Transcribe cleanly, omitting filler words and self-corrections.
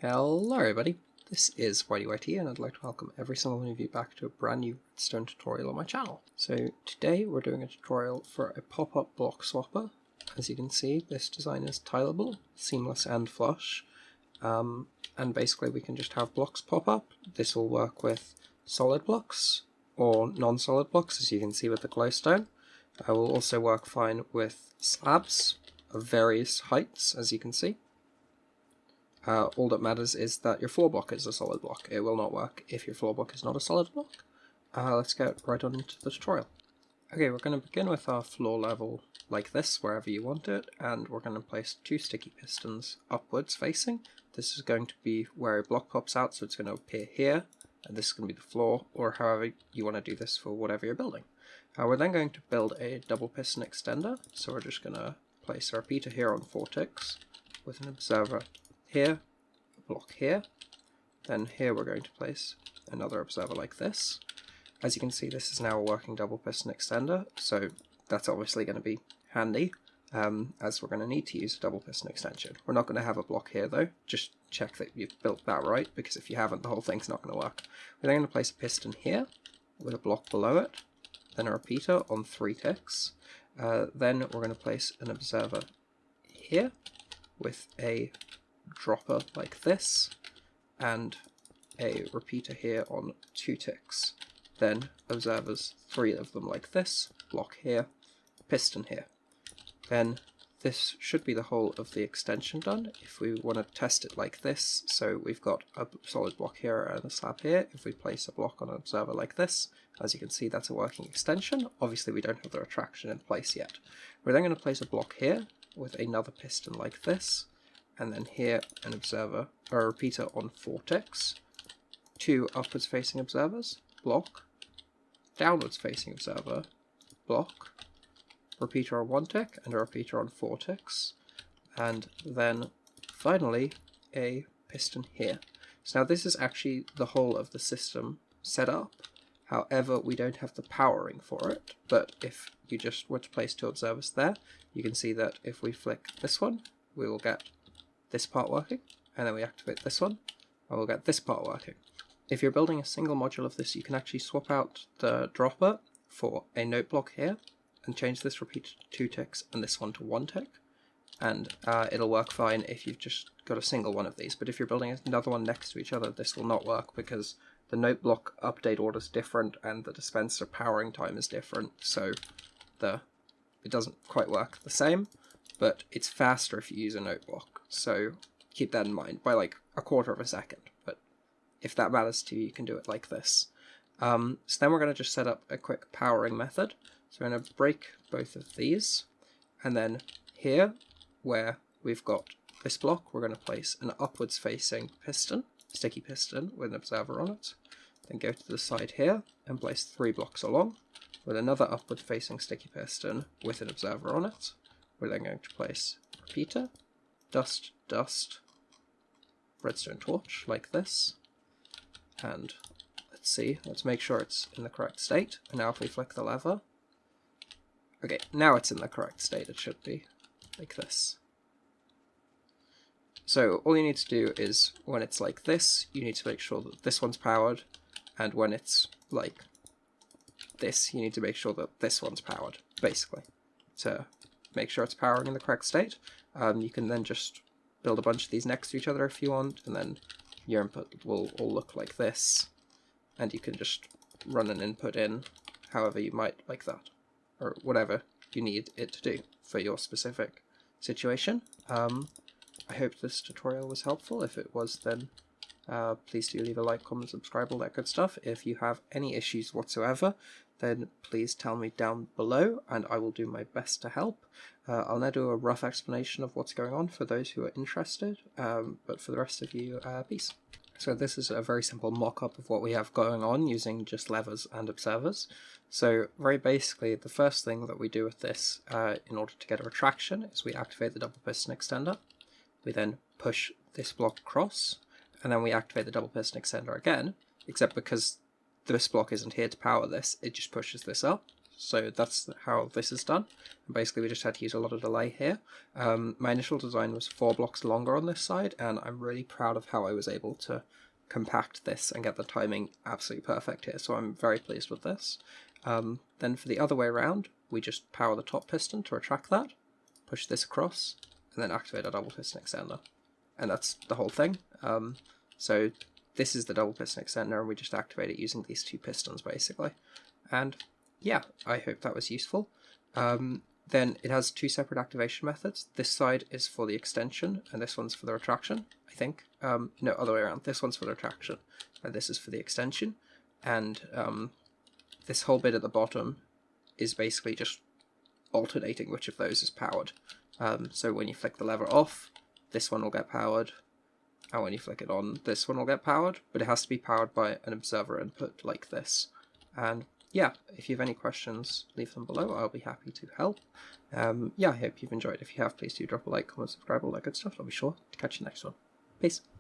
Hello everybody, this is YDYT and I'd like to welcome every single one of you back to a brand new redstone tutorial on my channel. So today we're doing a tutorial for a pop-up block swapper. As you can see, this design is tileable, seamless and flush, and basically we can just have blocks pop up. This will work with solid blocks or non-solid blocks, as you can see with the glowstone. It will also work fine with slabs of various heights, as you can see. All that matters is that your floor block is a solid block. It will not work if your floor block is not a solid block. Let's get right on into the tutorial. Okay, we're going to begin with our floor level like this, wherever you want it, and we're going to place two sticky pistons upwards facing. This is going to be where a block pops out, so it's going to appear here, and this is going to be the floor, or however you want to do this for whatever you're building. We're then going to build a double piston extender, so we're just going to place a repeater here on 4 ticks with an observer here, a block here, then here we're going to place another observer like this. As you can see, this is now a working double piston extender, so that's obviously going to be handy, as we're going to need to use a double piston extension. We're not going to have a block here though, just check that you've built that right, because if you haven't, the whole thing's not going to work. We're then going to place a piston here, with a block below it, then a repeater on 3 ticks, then we're going to place an observer here, with a dropper like this, and a repeater here on 2 ticks. Then observers, 3 of them like this, block here, piston here. Then this should be the whole of the extension done. If we want to test it like this, so we've got a solid block here and a slab here. If we place a block on an observer like this, as you can see, that's a working extension. Obviously we don't have the retraction in place yet. We're then going to place a block here with another piston like this, and then here an observer, or a repeater on 4 ticks, 2 upwards facing observers, block, downwards facing observer, block, repeater on 1 tick, and a repeater on 4 ticks, and then finally a piston here. So now this is actually the whole of the system set up, however we don't have the powering for it, but if you just were to place 2 observers there, you can see that if we flick this one, we will get this part working, and then we activate this one, and we'll get this part working. If you're building a single module of this, you can actually swap out the dropper for a note block here, and change this repeater to 2 ticks and this one to 1 tick, and it'll work fine if you've just got a single one of these. But if you're building another one next to each other, this will not work, because the note block update order is different and the dispenser powering time is different, so it doesn't quite work the same, but it's faster if you use a note block. So keep that in mind, by like a quarter of a second, but if that matters to you, you can do it like this. So then we're going to just set up a quick powering method. So we're going to break both of these, and then here, where we've got this block, we're going to place an upwards facing piston, sticky piston, with an observer on it. Then go to the side here, and place 3 blocks along, with another upward facing sticky piston with an observer on it. We're then going to place a repeater, dust, dust, redstone torch, like this, and let's make sure it's in the correct state, and now if we flick the lever, okay, now it's in the correct state, it should be like this. So all you need to do is, when it's like this, you need to make sure that this one's powered, and when it's like this, you need to make sure that this one's powered, basically, to make sure it's powering in the correct state. You can then just build a bunch of these next to each other if you want, and then your input will all look like this, and you can just run an input in however you might like that, or whatever you need it to do for your specific situation. I hope this tutorial was helpful. If it was, then please do leave a like, comment, subscribe, all that good stuff. If you have any issues whatsoever, then please tell me down below, and I will do my best to help. I'll now do a rough explanation of what's going on for those who are interested, but for the rest of you, peace. So this is a very simple mock-up of what we have going on using just levers and observers. So very basically, the first thing that we do with this in order to get a retraction is we activate the double piston extender. We then push this block across, and then we activate the double piston extender again, except because this block isn't here to power this, it just pushes this up. So that's how this is done. And basically we just had to use a lot of delay here. My initial design was 4 blocks longer on this side, and I'm really proud of how I was able to compact this and get the timing absolutely perfect here, so I'm very pleased with this. Then for the other way around, we just power the top piston to retract that, push this across, and then activate a double piston extender. And that's the whole thing. So this is the double piston extender, and we just activate it using these 2 pistons basically. And yeah, I hope that was useful. Then it has 2 separate activation methods. This side is for the extension, and this one's for the retraction, I think. No, other way around. This one's for the retraction, and this is for the extension. And this whole bit at the bottom is basically just alternating which of those is powered. So when you flick the lever off, this one will get powered, and when you flick it on, this one will get powered, but it has to be powered by an observer input like this. And yeah, if you have any questions, leave them below. I'll be happy to help. Yeah, I hope you've enjoyed. If you have, please do drop a like, comment, subscribe, all that good stuff. I'll be sure to catch you next one. Peace.